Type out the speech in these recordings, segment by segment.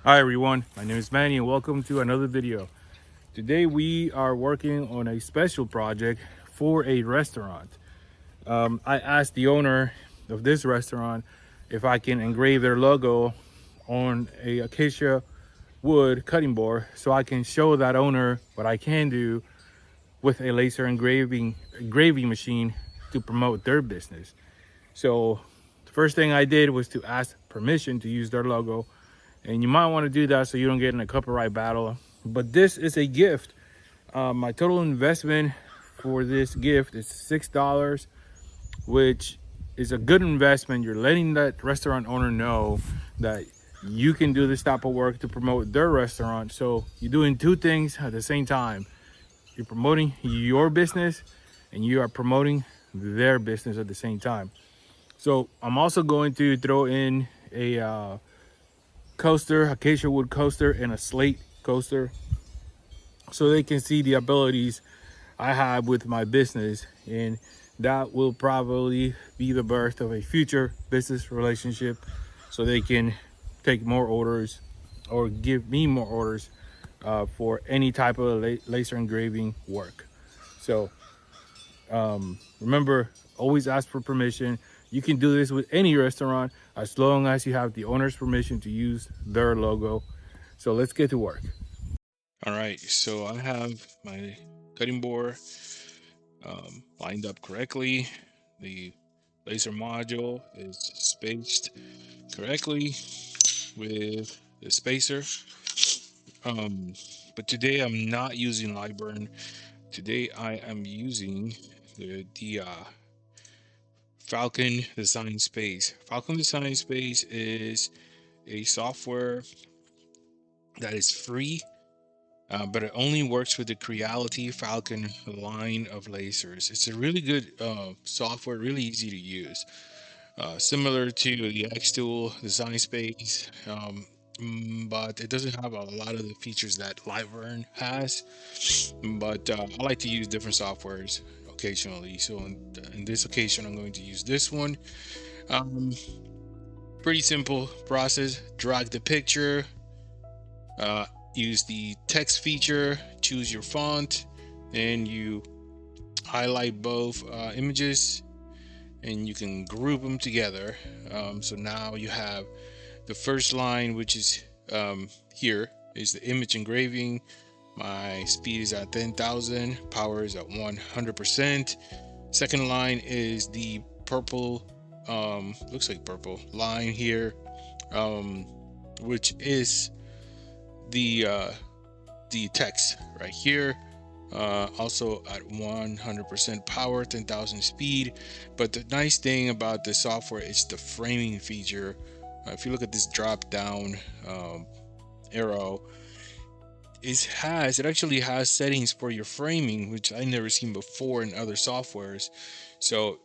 Hi everyone, my name is Manny and welcome to another video. Today we are working on a special project for a restaurant. I asked the owner of this restaurant if I can engrave their logo on a acacia wood cutting board so I can show that owner what I can do with a laser engraving machine to promote their business. So the first thing I did was to ask permission to use their logo, and you might want to do that so you don't get in a copyright battle. But this is a gift. My total investment for this gift is $6, which is a good investment. You're letting that restaurant owner know that you can do this type of work to promote their restaurant. So you're doing two things at the same time. You're promoting your business and you are promoting their business at the same time. So I'm also going to throw in a coaster, acacia wood coaster, and a slate coaster so they can see the abilities I have with my business. And that will probably be the birth of a future business relationship so they can take more orders or give me more orders for any type of laser engraving work. So remember, always ask for permission. You can do this with any restaurant as long as you have the owner's permission to use their logo. So let's get to work. All right, so I have my cutting board lined up correctly. The laser module is spaced correctly with the spacer. Um, but today I'm not using Lightburn. Today I am using the Falcon Design Space. Falcon Design Space is a software that is free, but it only works with the Creality Falcon line of lasers. It's a really good software, really easy to use. Similar to the X Tool Design Space, but it doesn't have a lot of the features that Lightburn has. But I like to use different softwares occasionally. So in this occasion, I'm going to use this one. Um, Pretty simple process. Drag the picture, uh, use the text feature, choose your font, and you highlight both images and you can group them together. So now you have the first line, which is here, is the image engraving. My speed is at 10,000, power is at 100%. Second line is the purple, looks like purple line here, um, which is the uh, the text right here. Also at 100% power, 10,000 speed. But the nice thing about the software is the framing feature. If you look at this drop down arrow, it actually has settings for your framing, which I never seen before in other softwares. So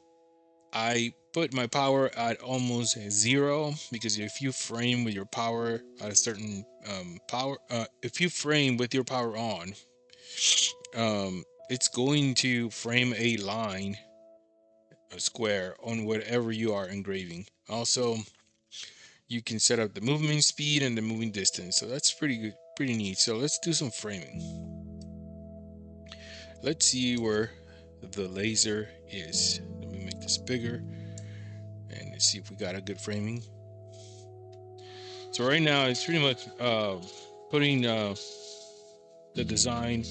I put my power at almost zero, because if you frame with your power at a certain power, if you frame with your power on, it's going to frame a line, a square, on whatever you are engraving. Also, you can set up the movement speed and the moving distance. So that's pretty good, pretty neat. So let's do some framing. Let's see where the laser is. Let me make this bigger and let's see if we got a good framing. So right now it's pretty much putting the design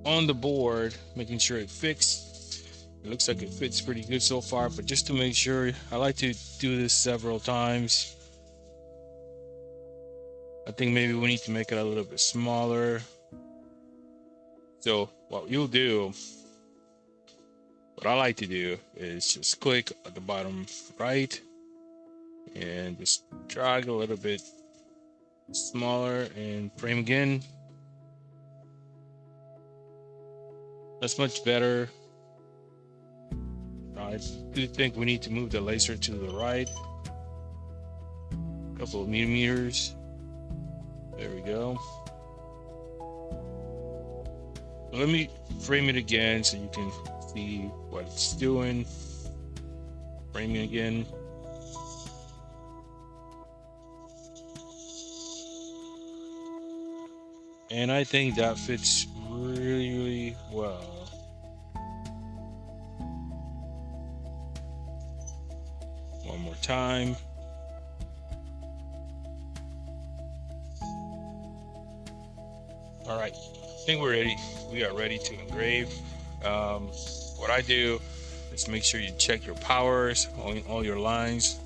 on the board, making sure it fits. It looks like it fits pretty good so far, but just to make sure, I like to do this several times. I think maybe we need to make it a little bit smaller. So what you'll do, what I like to do, is just click at the bottom right and just drag a little bit smaller and frame again. That's much better. I do think we need to move the laser to the right a couple of millimeters. There we go. Let me frame it again so you can see what it's doing. Framing again. And I think that fits really well. One more time. All right, I think we're ready. We are ready to engrave. What I do is make sure you check your powers on all your lines.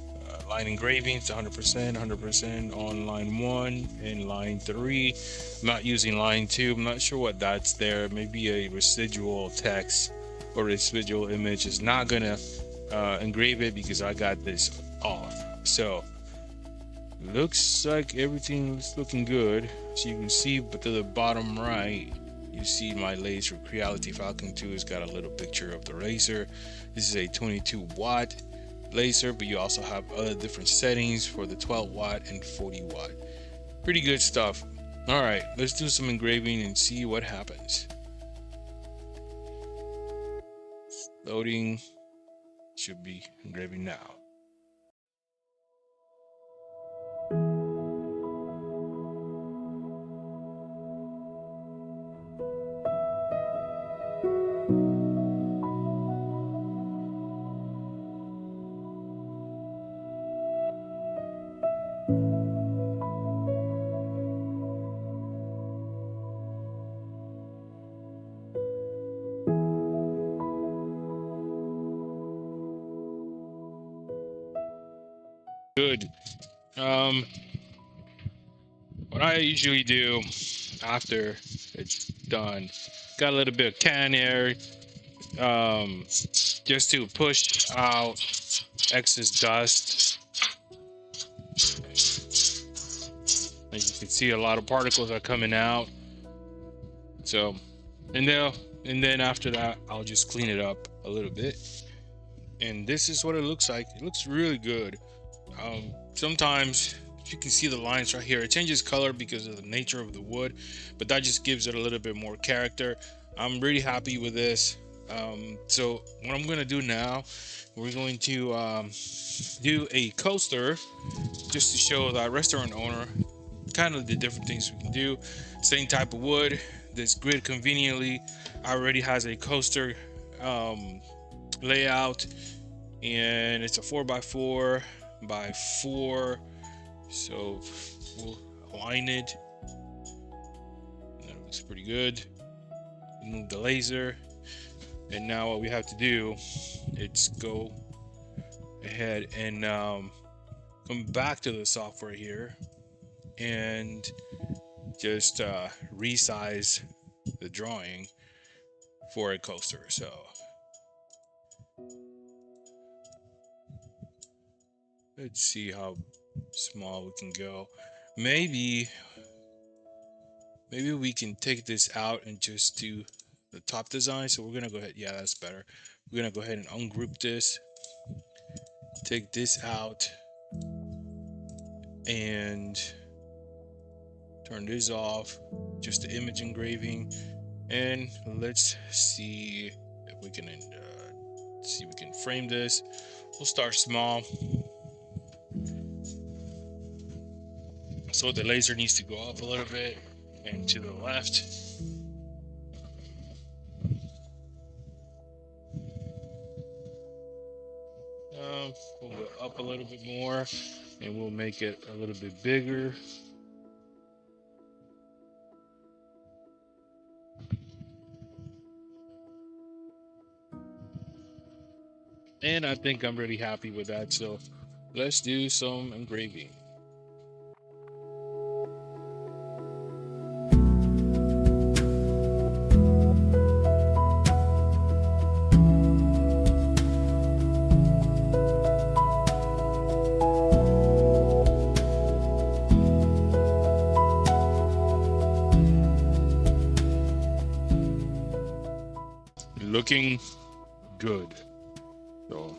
Line engraving is 100% on line 1 and line 3. I'm not using line 2. I'm not sure what that's there. Maybe a residual text or residual image is not gonna engrave it because I got this off. So looks like everything's looking good. So you can see, but to the bottom right, you see my laser Creality Falcon 2 has got a little picture of the laser. This is a 22 watt laser, but you also have other different settings for the 12 watt and 40 watt. Pretty good stuff. All right, let's do some engraving and see what happens. Loading, should be engraving now. Good. What I usually do after it's done, got a little bit of can air, just to push out excess dust. As you can see, a lot of particles are coming out. So, and then after that, I'll just clean it up a little bit. And this is what it looks like. It looks really good. Sometimes you can see the lines right here. It changes color because of the nature of the wood, but that just gives it a little bit more character. I'm really happy with this. So what I'm going to do now, we're going to do a coaster just to show the restaurant owner kind of the different things we can do. Same type of wood. This grid conveniently already has a coaster layout, and it's a 4x4 by 4. So we'll align it. That looks pretty good. Move the laser, and now what we have to do is go ahead and come back to the software here and just resize the drawing for a coaster. So let's see how small we can go. Maybe we can take this out and just do the top design. So we're gonna go ahead. Yeah, that's better. We're gonna go ahead and ungroup this, take this out, and turn this off. Just the image engraving, and let's see if we can frame this. We'll start small. So the laser needs to go up a little bit and to the left. We'll go up a little bit more, and we'll make it a little bit bigger. And I think I'm really happy with that. So let's do some engraving. Looking good. So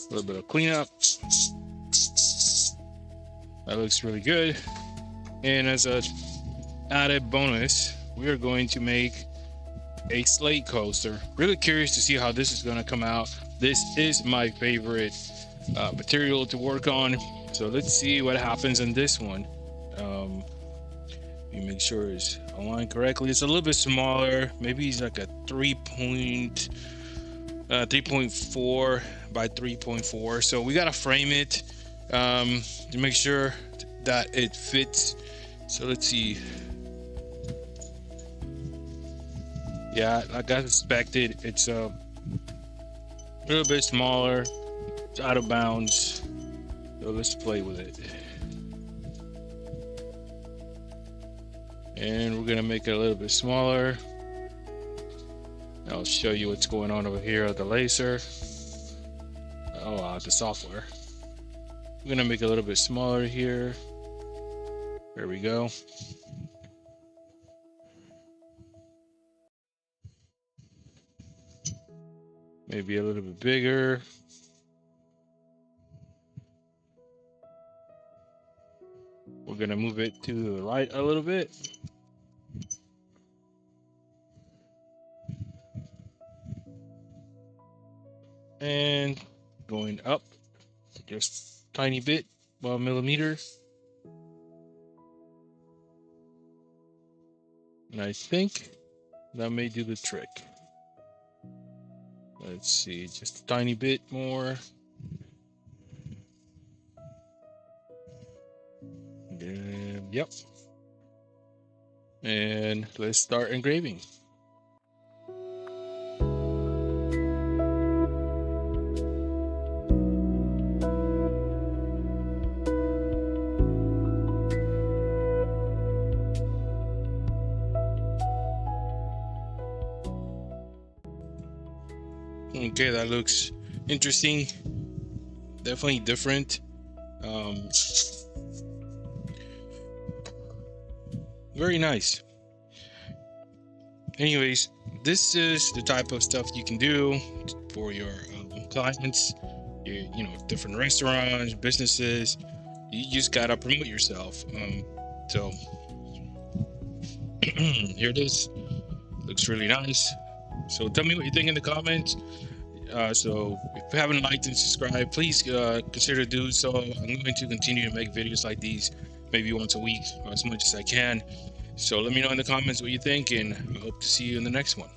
a little bit of cleanup. That looks really good. And as a added bonus, we are going to make a slate coaster. Really curious to see how this is going to come out. This is my favorite material to work on. So let's see what happens in this one. You make sure it's aligned correctly. It's a little bit smaller. Maybe it's like a 3.4 by 3.4. So we gotta frame it to make sure that it fits. So let's see. Yeah, like I expected, it's a little bit smaller. It's out of bounds. So let's play with it. And we're gonna make it a little bit smaller. I'll show you what's going on over here with the laser. The software. I'm gonna make it a little bit smaller here. There we go. Maybe a little bit bigger. We're gonna move it to the right a little bit. And going up just a tiny bit, 1 millimeter. And I think that may do the trick. Let's see, just a tiny bit more. Yep. And let's start engraving. Okay, that looks interesting. Definitely different. Very nice. Anyways, this is the type of stuff you can do for your clients, different restaurants, businesses. You just gotta promote yourself. So here it is. Looks really nice. So tell me what you think in the comments. So if you haven't liked and subscribed, please consider doing so. I'm going to continue to make videos like these, maybe once a week, or as much as I can. So let me know in the comments what you think, and I hope to see you in the next one.